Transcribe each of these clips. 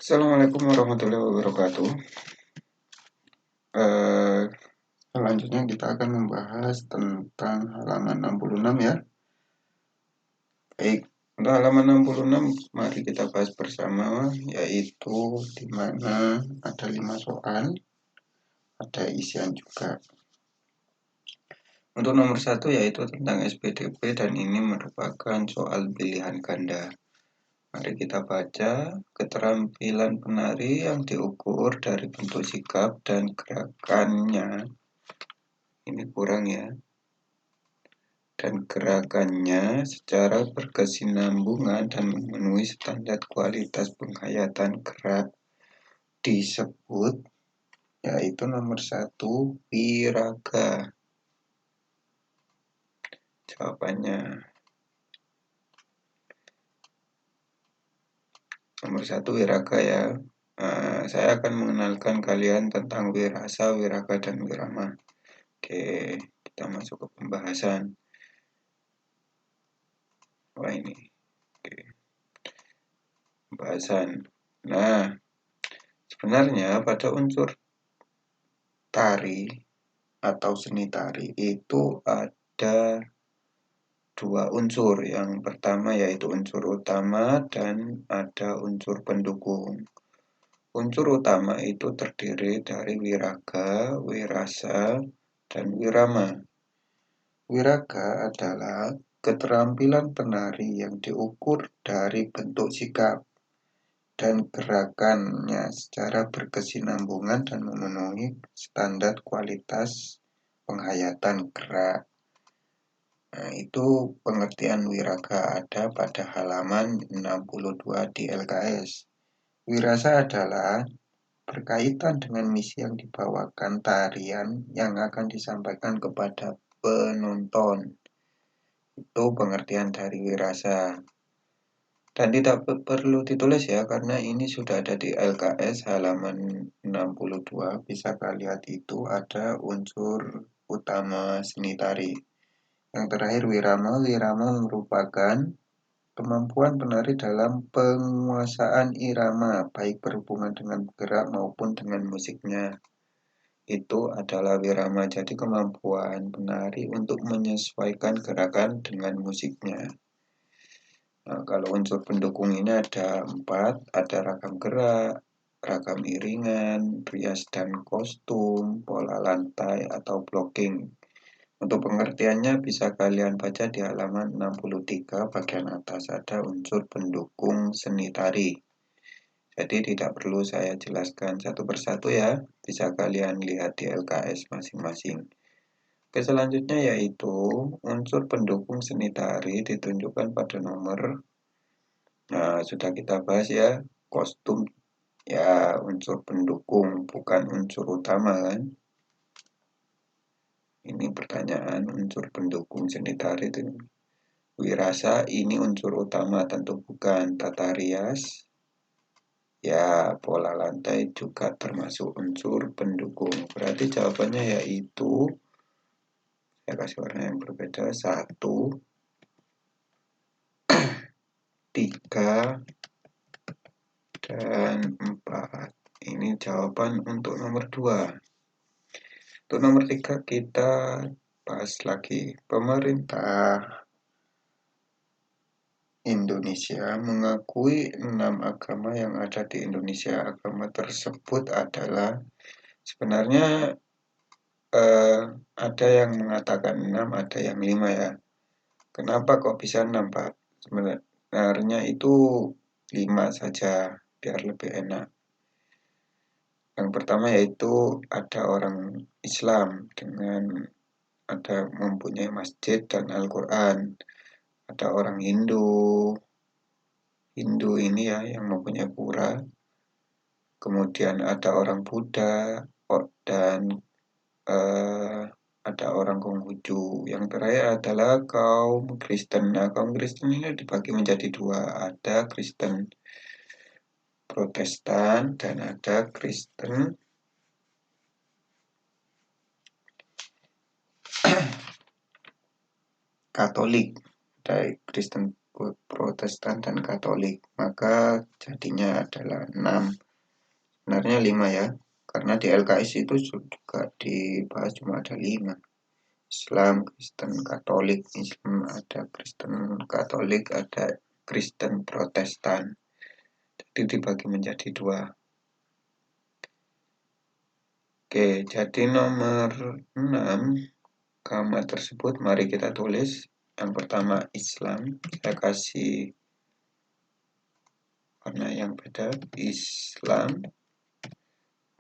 Assalamualaikum warahmatullahi wabarakatuh. Eh, Selanjutnya kita akan membahas tentang halaman 66 ya. Baik, untuk halaman 66 mari kita bahas bersama, yaitu di mana ada 5 soal, ada isian juga. Untuk nomor 1 yaitu tentang SPDP dan ini merupakan soal pilihan ganda. Mari kita baca. Keterampilan penari yang diukur dari bentuk sikap dan gerakannya. Ini kurang ya. Dan gerakannya secara berkesinambungan dan memenuhi standar kualitas penghayatan gerak disebut, yaitu nomor 1, wiraga. Jawabannya nomor 1 wiraga ya. Saya akan mengenalkan kalian tentang wirasa, wiraga, dan wirama. Oke, kita masuk ke pembahasan. Wah ini, oke. Pembahasan. Nah, sebenarnya pada unsur tari atau seni tari itu ada dua unsur. Yang pertama yaitu unsur utama dan ada unsur pendukung. Unsur utama itu terdiri dari wiraga, wirasa, dan wirama. Wiraga adalah keterampilan penari yang diukur dari bentuk sikap dan gerakannya secara berkesinambungan dan memenuhi standar kualitas penghayatan gerak. Nah, itu pengertian wiraga ada pada halaman 62 di LKS. Wirasa adalah berkaitan dengan misi yang dibawakan tarian yang akan disampaikan kepada penonton. Itu pengertian dari wirasa. Dan tidak perlu ditulis ya, karena ini sudah ada di LKS halaman 62. Bisa kalian lihat itu ada unsur utama seni tari. Yang terakhir wirama. Wirama merupakan kemampuan penari dalam penguasaan irama, baik berhubungan dengan gerak maupun dengan musiknya. Itu adalah wirama, jadi kemampuan penari untuk menyesuaikan gerakan dengan musiknya. Nah, kalau unsur pendukung ini ada 4, ada ragam gerak, ragam iringan, rias dan kostum, pola lantai atau blocking. Untuk pengertiannya bisa kalian baca di halaman 63 bagian atas, ada unsur pendukung seni tari. Jadi tidak perlu saya jelaskan satu persatu ya, bisa kalian lihat di LKS masing-masing. Oke, selanjutnya yaitu unsur pendukung seni tari ditunjukkan pada nomor. Nah, sudah kita bahas ya, kostum ya unsur pendukung, bukan unsur utama kan. Ini pertanyaan unsur pendukung seni tari itu. Wirasa ini unsur utama, tentu bukan. Tata rias, ya pola lantai juga termasuk unsur pendukung. Berarti jawabannya yaitu, saya kasih warna yang berbeda, 1, 3, dan 4. Ini jawaban untuk nomor 2. Untuk nomor 3 kita bahas lagi. Pemerintah Indonesia mengakui 6 agama yang ada di Indonesia. Agama tersebut adalah, sebenarnya ada yang mengatakan 6, ada yang 5 ya. Kenapa kok bisa 6 Pak? Sebenarnya itu 5 saja, biar lebih enak. Yang pertama yaitu ada orang Islam dengan ada mempunyai masjid dan Al-Quran. Ada orang Hindu ini ya yang mempunyai pura. Kemudian ada orang Buddha dan ada orang Konghucu. Yang terakhir adalah kaum Kristen. Nah, kaum Kristen ini dibagi menjadi 2. Ada Kristen Protestan dan ada Kristen Katolik. Ada Kristen Protestan, dan Katolik. Maka jadinya adalah 6. Sebenarnya 5 ya, karena di LKS itu juga dibahas cuma ada 5. Islam, Kristen, Katolik. Islam ada Kristen Katolik, ada Kristen Protestan. Jadi dibagi menjadi 2. Oke, jadi nomor 6 gambar tersebut mari kita tulis. Yang pertama Islam, saya kasih warna yang beda. Islam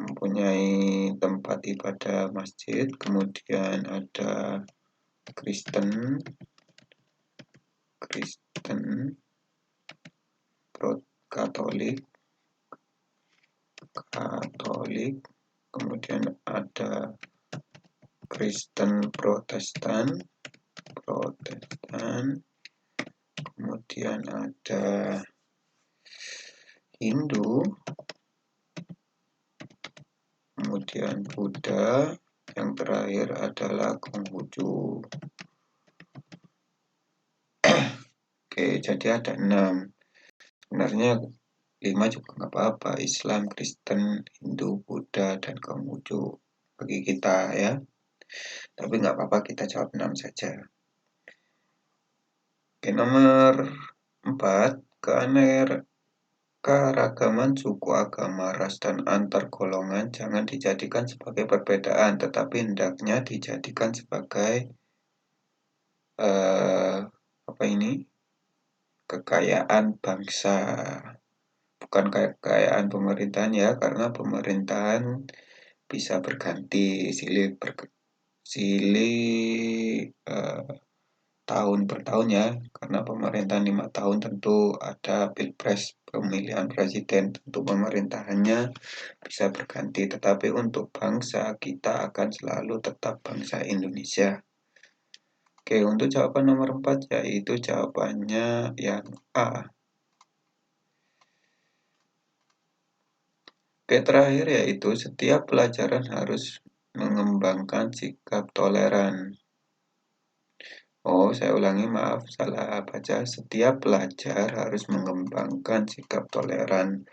mempunyai tempat ibadah masjid, kemudian ada Kristen, Katolik, kemudian ada Kristen Protestan, kemudian ada Hindu, kemudian Buddha, yang terakhir adalah Konghucu. Oke, jadi ada 6. Sebenarnya 5 juga nggak apa-apa. Islam, Kristen, Hindu, Buddha, dan Konghucu bagi kita ya. Tapi nggak apa-apa, kita jawab 6 saja. Oke, nomor 4. Keanekaragaman suku, agama, ras, dan antar golongan jangan dijadikan sebagai perbedaan, tetapi hendaknya dijadikan sebagai kekayaan bangsa. Bukan kekayaan pemerintahan ya, karena pemerintahan bisa berganti silih tahun per tahun ya, karena pemerintahan 5 tahun tentu ada pilpres, pemilihan presiden, tentu pemerintahannya bisa berganti, tetapi untuk bangsa kita akan selalu tetap bangsa Indonesia. Oke, untuk jawaban nomor 4 yaitu jawabannya yang A. Oke, terakhir yaitu setiap pelajaran harus mengembangkan sikap toleran. Oh, saya ulangi, maaf, salah baca. Setiap pelajar harus mengembangkan sikap toleran,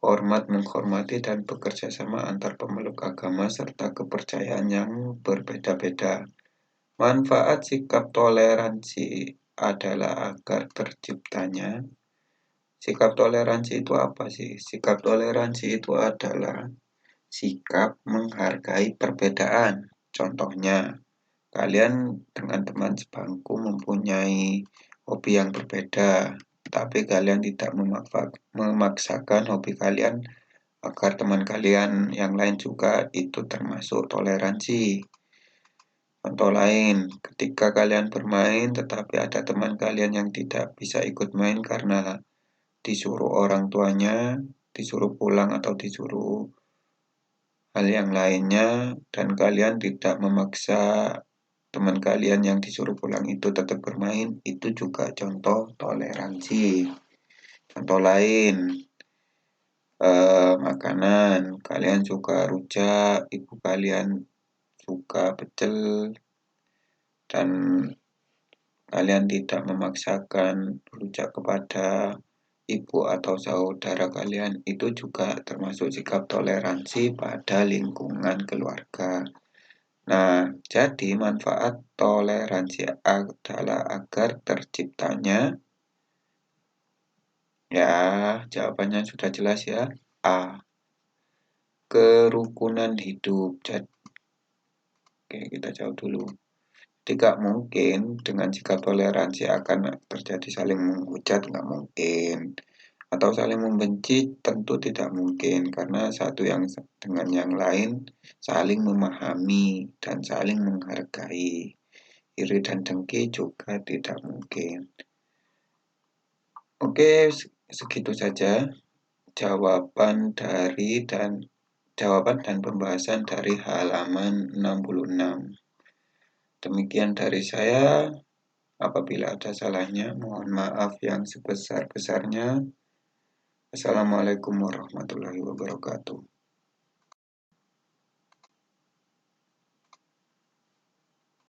hormat, menghormati, dan bekerja sama antar pemeluk agama serta kepercayaan yang berbeda-beda. Manfaat sikap toleransi adalah agar terciptanya. Sikap toleransi itu apa sih? Sikap toleransi itu adalah sikap menghargai perbedaan. Contohnya, kalian dengan teman sebangku mempunyai hobi yang berbeda, tapi kalian tidak memaksakan hobi kalian agar teman kalian yang lain juga, itu termasuk toleransi. Contoh lain, ketika kalian bermain tetapi ada teman kalian yang tidak bisa ikut main karena disuruh orang tuanya, disuruh pulang atau disuruh hal yang lainnya, dan kalian tidak memaksa teman kalian yang disuruh pulang itu tetap bermain, itu juga contoh toleransi. Contoh lain, makanan, kalian suka rujak, ibu kalian suka pecel, dan kalian tidak memaksakan rujak kepada ibu atau saudara kalian, itu juga termasuk sikap toleransi pada lingkungan keluarga. Nah, jadi manfaat toleransi adalah agar terciptanya, ya jawabannya sudah jelas ya, A. Kerukunan hidup. Oke, kita jawab dulu. Tidak mungkin dengan sikap toleransi akan terjadi saling menghujat, nggak mungkin. Atau saling membenci, tentu tidak mungkin. Karena satu yang dengan yang lain saling memahami dan saling menghargai. Iri dan dengki juga tidak mungkin. Oke, segitu saja jawaban dan pembahasan dari halaman 66. Demikian dari saya. Apabila ada salahnya, mohon maaf yang sebesar-besarnya. Assalamualaikum warahmatullahi wabarakatuh.